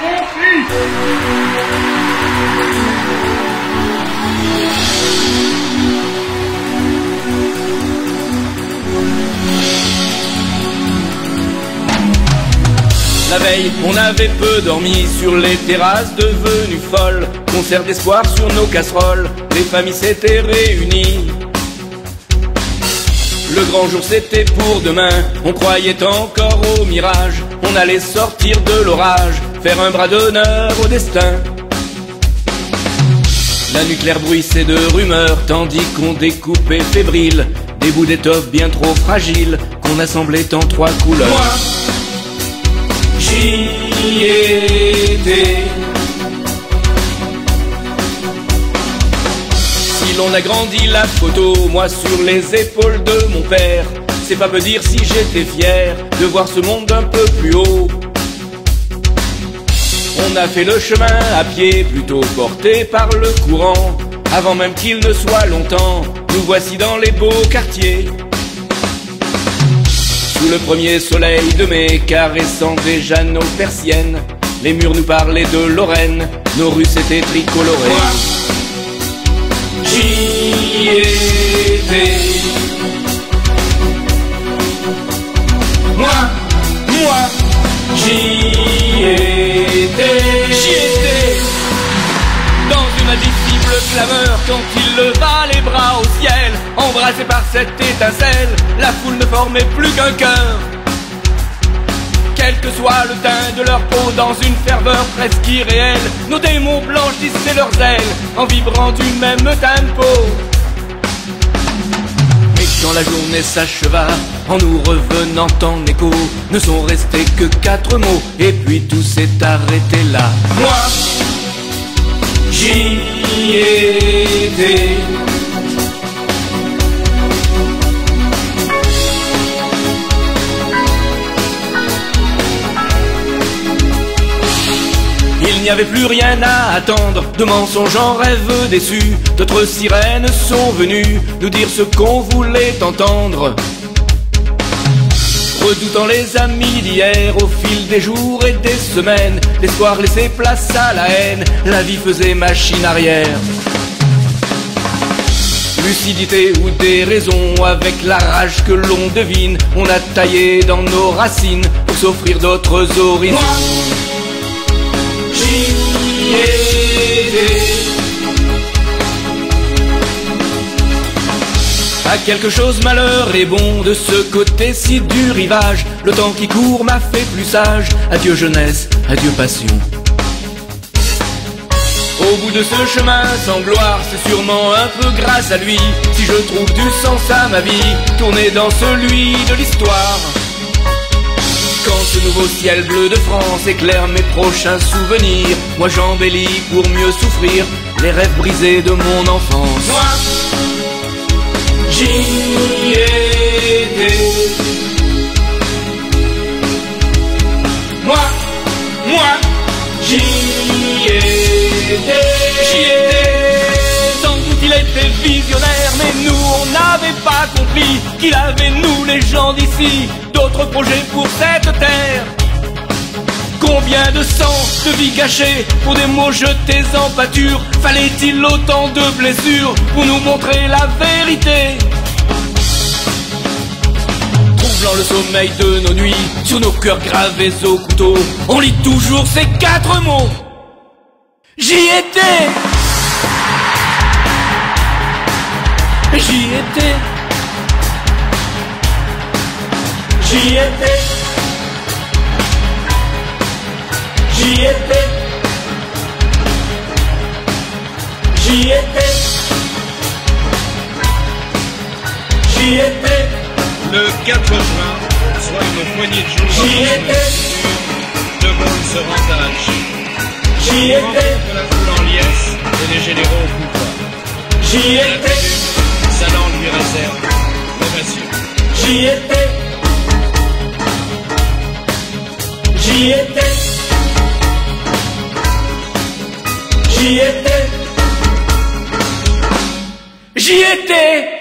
compris. La veille, on avait peu dormi sur les terrasses devenues folles. Concert d'espoir sur nos casseroles, les familles s'étaient réunies. Le grand jour c'était pour demain, on croyait encore au mirage. On allait sortir de l'orage, faire un bras d'honneur au destin. La nuit claire bruissait de rumeurs, tandis qu'on découpait fébrile des bouts d'étoffe bien trop fragiles, qu'on assemblait en 3 couleurs. Moi, j'y étais. Si l'on agrandit la photo, moi sur les épaules de mon père, c'est pas peu dire si j'étais fier de voir ce monde un peu plus haut. On a fait le chemin à pied, plutôt porté par le courant. Avant même qu'il ne soit longtemps, nous voici dans les beaux quartiers. Sous le premier soleil de mai, caressant déjà nos persiennes, les murs nous parlaient de Lorraine, nos rues s'étaient tricolorées. Moi, j'y étais. Moi, j'y étais. J'y étais. Dans une indicible clameur, quand il leva les bras au ciel, embrassé par cette étincelle, la foule ne formait plus qu'un cœur. Quel que soit le teint de leur peau, dans une ferveur presque irréelle, nos démons blanchissaient leurs ailes, en vibrant du même tempo. Mais quand la journée s'acheva, en nous revenant en écho, ne sont restés que 4 mots, et puis tout s'est arrêté là. Moi, j'y étais. Il n'y avait plus rien à attendre, de mensonges en rêve déçus. D'autres sirènes sont venues nous dire ce qu'on voulait entendre. Redoutant les amis d'hier, au fil des jours et des semaines, l'espoir laissait place à la haine, la vie faisait machine arrière. Lucidité ou déraison, avec la rage que l'on devine, on a taillé dans nos racines pour s'offrir d'autres horizons. J'y étais. À quelque chose malheur est bon de ce côté-ci du rivage. Le temps qui court m'a fait plus sage. Adieu jeunesse, adieu passion. Au bout de ce chemin sans gloire, c'est sûrement un peu grâce à lui si je trouve du sens à ma vie, tourné dans celui de l'histoire. Quand ce nouveau ciel bleu de France éclaire mes prochains souvenirs, moi j'embellis pour mieux souffrir les rêves brisés de mon enfance. Moi, j'y étais. Moi, j'y étais. J'y étais. Sans doute il était visionnaire, mais nous on n'avait pas compris qu'il avait, nous les gens d'ici, d'autres projets pour cette terre. Combien de sang, de vie cachée pour des mots jetés en pâture? Fallait-il autant de blessures pour nous montrer la vérité? Troublant le sommeil de nos nuits, sur nos cœurs gravés au couteau, on lit toujours ces 4 mots. J'y étais. J'y étais. J'y étais. J'y étais. J'y étais. J'y étais. Le 4 juin, soit une poignée de jours, J'y étais. De Gaulle se rend à Alger. J'y étais. De la foule en liesse et les généraux au pouvoir. J'y étais. Salan lui réserve l'ovation. J'y étais. J'y étais. J'y étais. J'y étais.